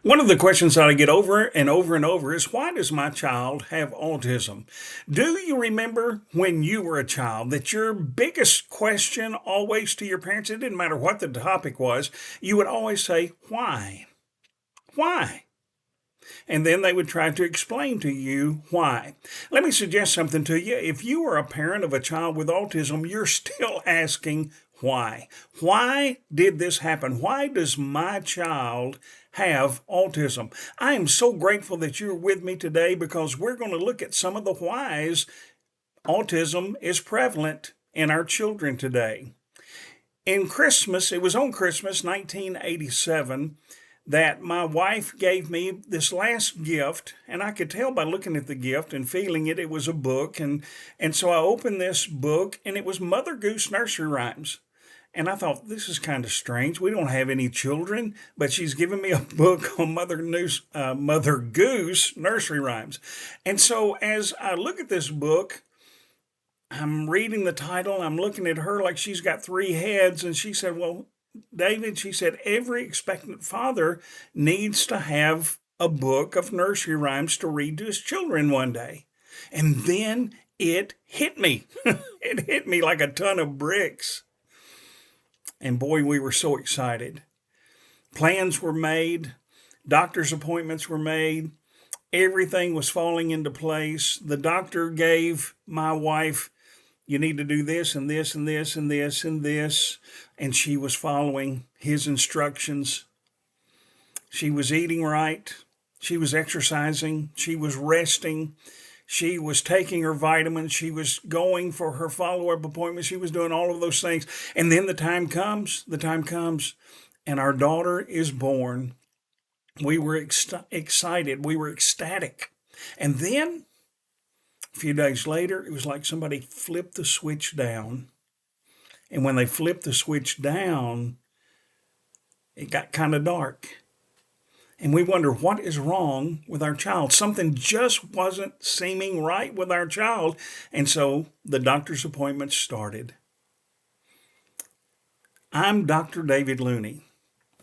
One of the questions that I get over and over and over is, why does my child have autism? Do you remember when you were a child that your biggest question always to your parents, it didn't matter what the topic was, you would always say, why? Why? And then they would try to explain to you why. Let me suggest something to you. If you are a parent of a child with autism, you're still asking why. Why did this happen? Why does my child have autism? I am so grateful that you're with me today because we're going to look at some of the whys autism is prevalent in our children today. It was on Christmas 1987 that my wife gave me this last gift, and I could tell by looking at the gift and feeling it, it was a book. And so I opened this book, and it was Mother Goose nursery rhymes. And I thought, this is kind of strange. We don't have any children, but she's given me a book on Mother Goose nursery rhymes. And so as I look at this book, I'm reading the title, I'm looking at her like she's got three heads, and she said, well, David, she said, every expectant father needs to have a book of nursery rhymes to read to his children one day. And then it hit me. It hit me like a ton of bricks. And boy, we were so excited. Plans were made, doctor's appointments were made, everything was falling into place. The doctor gave my wife, you need to do this and this and this and this and this. And she was following his instructions. She was eating right. She was exercising. She was resting. She was taking her vitamins. She was going for her follow-up appointments. She was doing all of those things. And then the time comes, and our daughter is born. We were excited. We were ecstatic. And then a few days later, it was like somebody flipped the switch down. And when they flipped the switch down, it got kind of dark. And we wonder, what is wrong with our child? Something just wasn't seeming right with our child. And so the doctor's appointment started. I'm Dr. David Looney.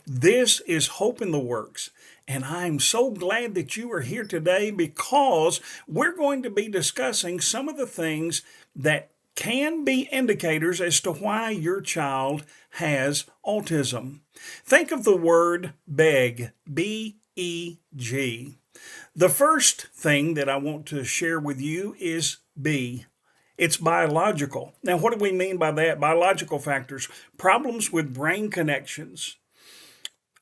This is Hope in the Works. And I'm so glad that you are here today because we're going to be discussing some of the things that can be indicators as to why your child has autism. Think of the word beg, B-E-G. The first thing that I want to share with you is B. It's biological. Now, what do we mean by that? Biological factors, problems with brain connections,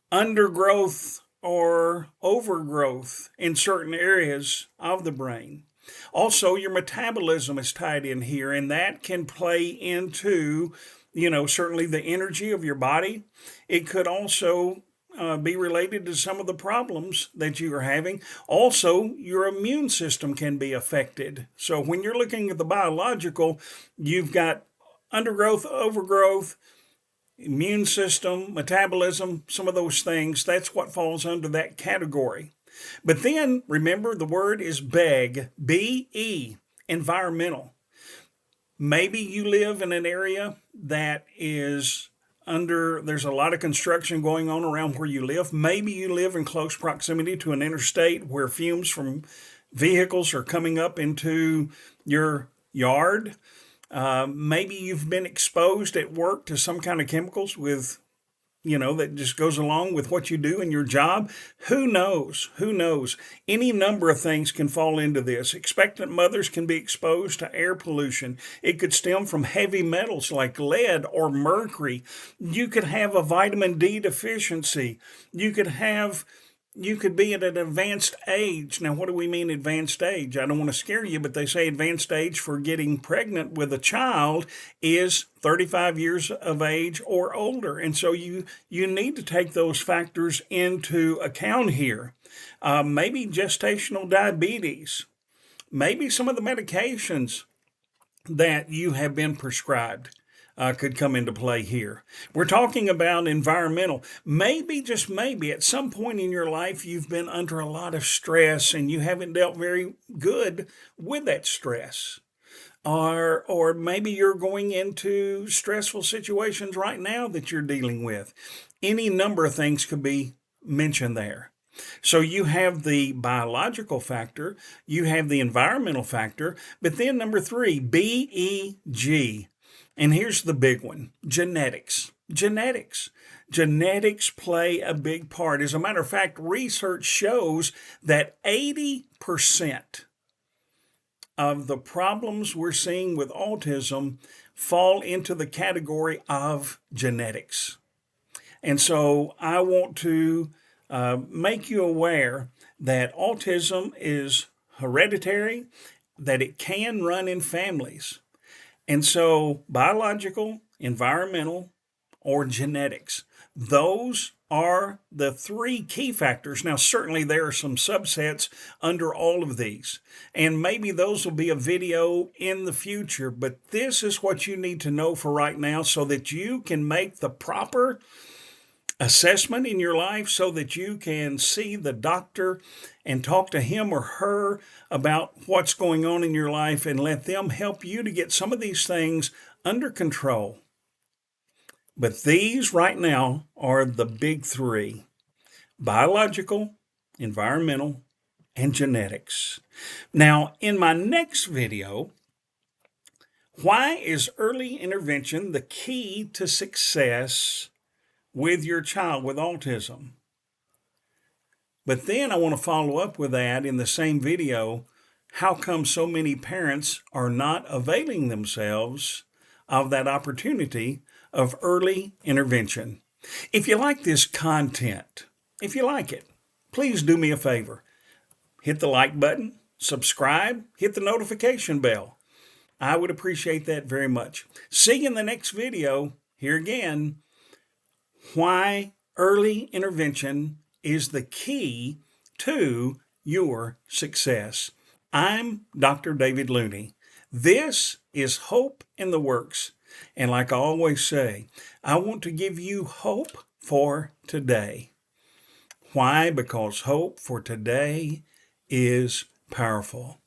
undergrowth or overgrowth in certain areas of the brain. Also, your metabolism is tied in here, and that can play into, certainly the energy of your body. It could also be related to some of the problems that you are having. Also, your immune system can be affected. So when you're looking at the biological, you've got undergrowth, overgrowth, immune system, metabolism, some of those things. That's what falls under that category. But then remember, the word is beg, B-E, environmental. Maybe you live in an area that is there's a lot of construction going on around where you live. Maybe you live in close proximity to an interstate where fumes from vehicles are coming up into your yard. Maybe you've been exposed at work to some kind of chemicals that just goes along with what you do in your job. Who knows? Who knows? Any number of things can fall into this. Expectant mothers can be exposed to air pollution. It could stem from heavy metals like lead or mercury. You could have a vitamin D deficiency. You could be at an advanced age. Now, what do we mean advanced age? I don't want to scare you, but they say advanced age for getting pregnant with a child is 35 years of age or older. And so you need to take those factors into account here. Maybe gestational diabetes, maybe some of the medications that you have been prescribed. Could come into play here. We're talking about environmental. Maybe, just maybe, at some point in your life, you've been under a lot of stress and you haven't dealt very good with that stress. Or maybe you're going into stressful situations right now that you're dealing with. Any number of things could be mentioned there. So you have the biological factor, you have the environmental factor, but then number three, BEG. And here's the big one, genetics. Genetics. Genetics play a big part. As a matter of fact, research shows that 80% of the problems we're seeing with autism fall into the category of genetics. And so I want to make you aware that autism is hereditary, that it can run in families. And so biological, environmental, or genetics, those are the three key factors. Now, certainly there are some subsets under all of these, and maybe those will be a video in the future, but this is what you need to know for right now so that you can make the proper assessment in your life, so that you can see the doctor and talk to him or her about what's going on in your life and let them help you to get some of these things under control. But these right now are the big three: biological, environmental, and genetics. Now, in my next video, why is early intervention the key to success with your child with autism? But then I want to follow up with that in the same video. How come so many parents are not availing themselves of that opportunity of early intervention? If you like this content, if you like it, please do me a favor. Hit the like button, subscribe, hit the notification bell. I would appreciate that very much. See you in the next video. Here again, why early intervention is the key to your success. I'm Dr. David Looney. This is Hope in the Works. And like I always say, I want to give you hope for today. Why? Because hope for today is powerful.